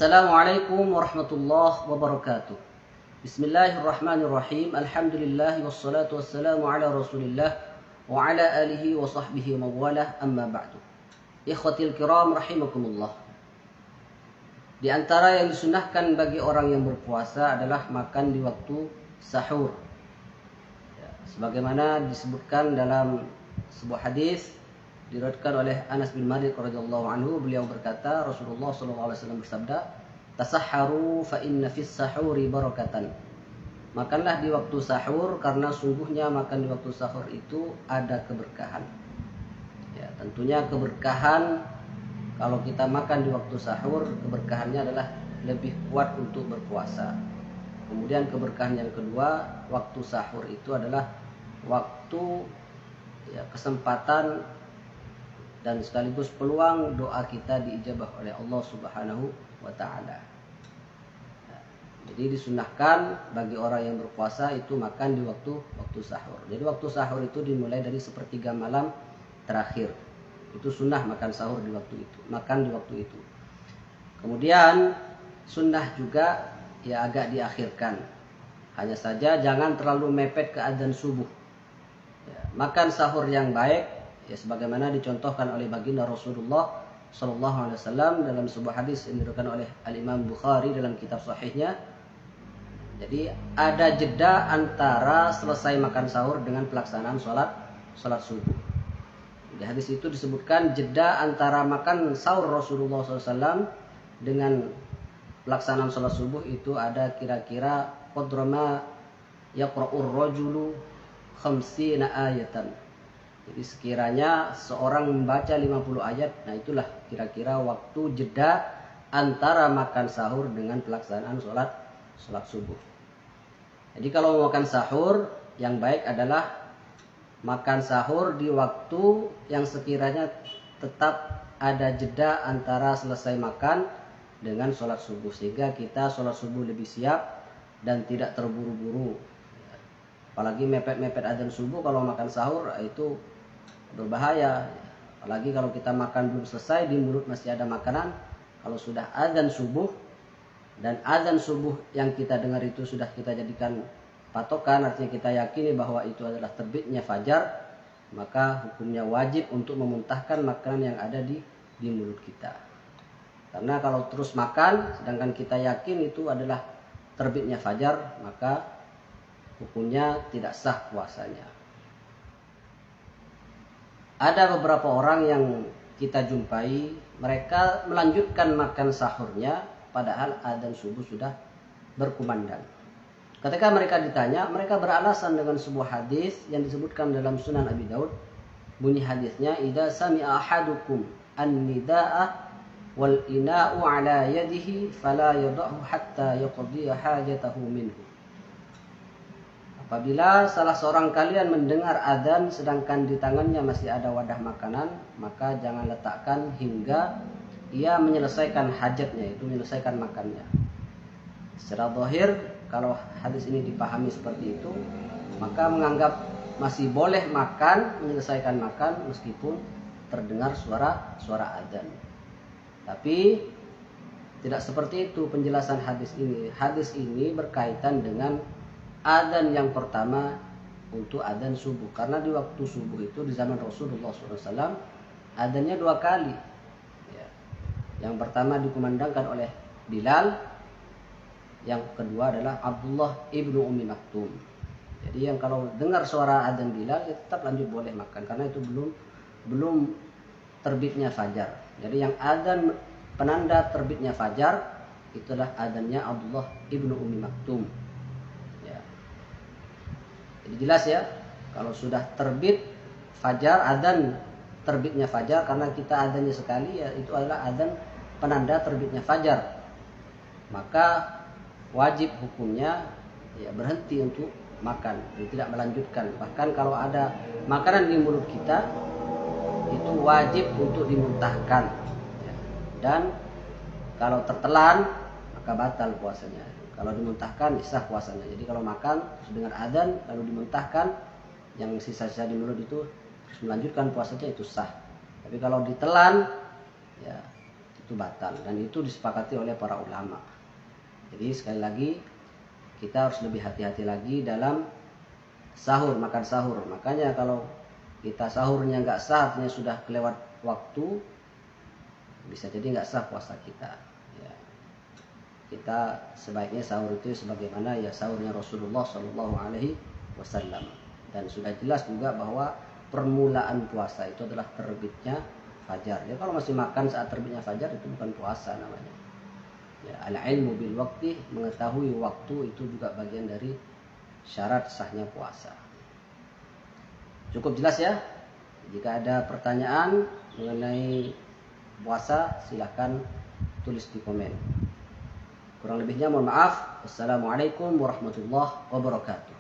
Assalamualaikum warahmatullahi wabarakatuh. Bismillahirrahmanirrahim. Alhamdulillah wassalatu wassalamu ala Rasulillah wa ala alihi wa sahbihi wa mawalah, amma ba'du. Ikhwatil kiram rahimakumullah. Di antara yang disunahkan bagi orang yang berpuasa adalah makan di waktu sahur. Sebagaimana disebutkan dalam sebuah hadis diriwayatkan oleh Anas bin Malik radhiyallahu anhu, beliau berkata, Rasulullah SAW bersabda, "Tasahharu fa inna fis sahuri barakatan." Makanlah di waktu sahur karena sungguhnya makan di waktu sahur itu ada keberkahan. Ya, tentunya keberkahan kalau kita makan di waktu sahur, keberkahannya adalah lebih kuat untuk berpuasa. Kemudian keberkahan yang kedua, waktu sahur itu adalah waktu kesempatan dan sekaligus peluang doa kita diijabah oleh Allah Subhanahu wa taala. Jadi disunahkan bagi orang yang berpuasa itu makan di waktu sahur. Jadi waktu sahur itu dimulai dari sepertiga malam terakhir. Itu sunnah makan sahur di waktu itu, makan di waktu itu. Kemudian sunnah juga agak diakhirkan. Hanya saja jangan terlalu mepet ke adzan subuh. Makan sahur yang baik sebagaimana dicontohkan oleh baginda Rasulullah sallallahu alaihi wasallam dalam sebuah hadis yang diriwayatkan oleh Al-Imam Bukhari dalam kitab sahihnya. Jadi ada jeda antara selesai makan sahur dengan pelaksanaan salat subuh. Di hadis itu disebutkan jeda antara makan sahur Rasulullah SAW dengan pelaksanaan salat subuh itu ada kira-kira qadrama yaqra'ur rajulu 50 ayatan. Jadi sekiranya seorang membaca 50 ayat, nah itulah kira-kira waktu jeda antara makan sahur dengan pelaksanaan sholat subuh. Jadi kalau mau makan sahur, yang baik adalah makan sahur di waktu yang sekiranya tetap ada jeda antara selesai makan dengan sholat subuh. Sehingga kita sholat subuh lebih siap dan tidak terburu-buru. Apalagi mepet-mepet adzan subuh kalau makan sahur itu berbahaya. Apalagi kalau kita makan belum selesai, di mulut masih ada makanan. Kalau sudah adzan subuh dan adzan subuh yang kita dengar itu sudah kita jadikan patokan, artinya kita yakini bahwa itu adalah terbitnya fajar, maka hukumnya wajib untuk memuntahkan makanan yang ada di mulut kita. Karena kalau terus makan sedangkan kita yakin itu adalah terbitnya fajar, maka hukumnya tidak sah puasanya. Ada beberapa orang yang kita jumpai, mereka melanjutkan makan sahurnya padahal adzan subuh sudah berkumandang. Ketika mereka ditanya, mereka beralasan dengan sebuah hadis yang disebutkan dalam Sunan Abi Daud. Bunyi hadisnya, "Idza sami'a ahadukum an-nidaa'a wal ina'u 'ala yadihi fala yad'hu hatta yaqdiya hajatahu minhu." Apabila salah seorang kalian mendengar adzan sedangkan di tangannya masih ada wadah makanan, maka jangan letakkan hingga ia menyelesaikan hajatnya, itu menyelesaikan makannya. Secara zahir, kalau hadis ini dipahami seperti itu, maka menganggap masih boleh makan, menyelesaikan makan meskipun terdengar suara adzan. Tapi tidak seperti itu penjelasan hadis ini. Hadis ini berkaitan dengan adzan yang pertama untuk adzan subuh. Karena di waktu subuh itu di zaman Rasulullah SAW adzannya 2 kali. Yang pertama dikumandangkan oleh Bilal, yang kedua adalah Abdullah ibnu Ummi Maktum. Jadi yang kalau dengar suara adzan Bilal ya tetap lanjut boleh makan karena itu belum terbitnya fajar. Jadi yang adzan penanda terbitnya fajar itulah adzannya Abdullah ibnu Ummi Maktum. Jadi jelas ya, kalau sudah terbit fajar, adzan terbitnya fajar, karena kita adzannya sekali ya itu adalah adzan penanda terbitnya fajar, maka wajib hukumnya berhenti untuk makan, tidak melanjutkan. Bahkan kalau ada makanan di mulut kita itu wajib untuk dimuntahkan, dan kalau tertelan maka batal puasanya. Kalau dimuntahkan sah puasanya. Jadi kalau makan dengar adzan lalu dimuntahkan, yang sisa-sisa di mulut itu terus melanjutkan puasanya itu sah. Tapi kalau ditelan itu itu batal, dan itu disepakati oleh para ulama. Jadi sekali lagi kita harus lebih hati-hati lagi dalam sahur, makan sahur. Makanya kalau kita sahurnya nggak sah, artinya sudah kelewat waktu, bisa jadi nggak sah puasa kita. Ya. Kita sebaiknya sahur itu sebagaimana ya sahurnya Rasulullah Shallallahu Alaihi Wasallam. Dan sudah jelas juga bahwa permulaan puasa itu adalah terbitnya fajar. Ya kalau masih makan saat terbitnya fajar itu bukan puasa namanya. Ya, al-ilmu bil waqti, mengetahui waktu itu juga bagian dari syarat sahnya puasa. Cukup jelas ya? Jika ada pertanyaan mengenai puasa silahkan tulis di komen. Kurang lebihnya mohon maaf. Wassalamualaikum warahmatullahi wabarakatuh.